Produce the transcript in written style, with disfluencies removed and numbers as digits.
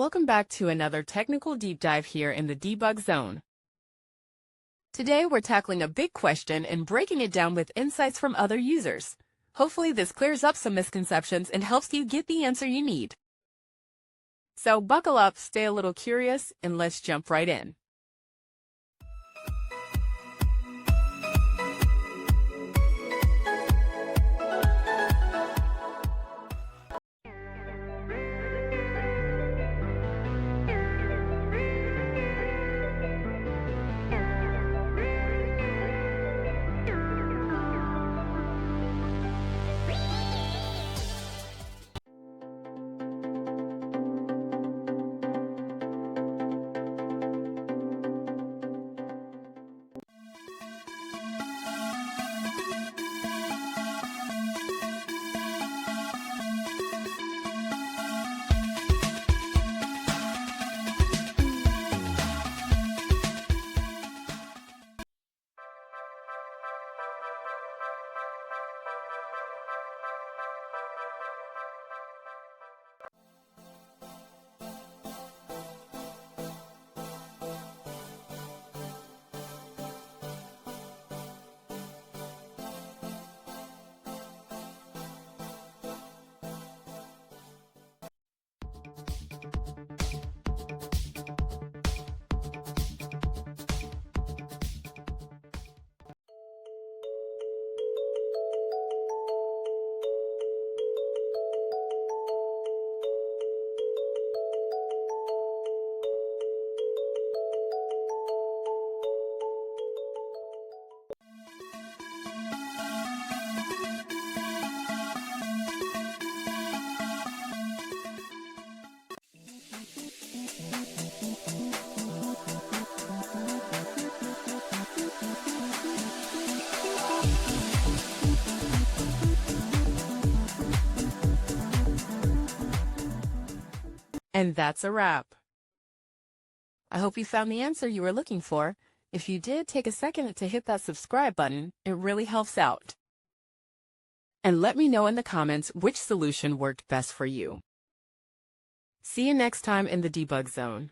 Welcome back to another technical deep dive here in the debug zone. Today we're tackling a big question and breaking it down with insights from other users. Hopefully this clears up some misconceptions and helps you get the answer you need. So buckle up, stay a little curious, and let's jump right in. And that's a wrap. I hope you found the answer you were looking for. If you did, take a second to hit that subscribe button. It really helps out. And let me know in the comments which solution worked best for you. See you next time in the debug zone.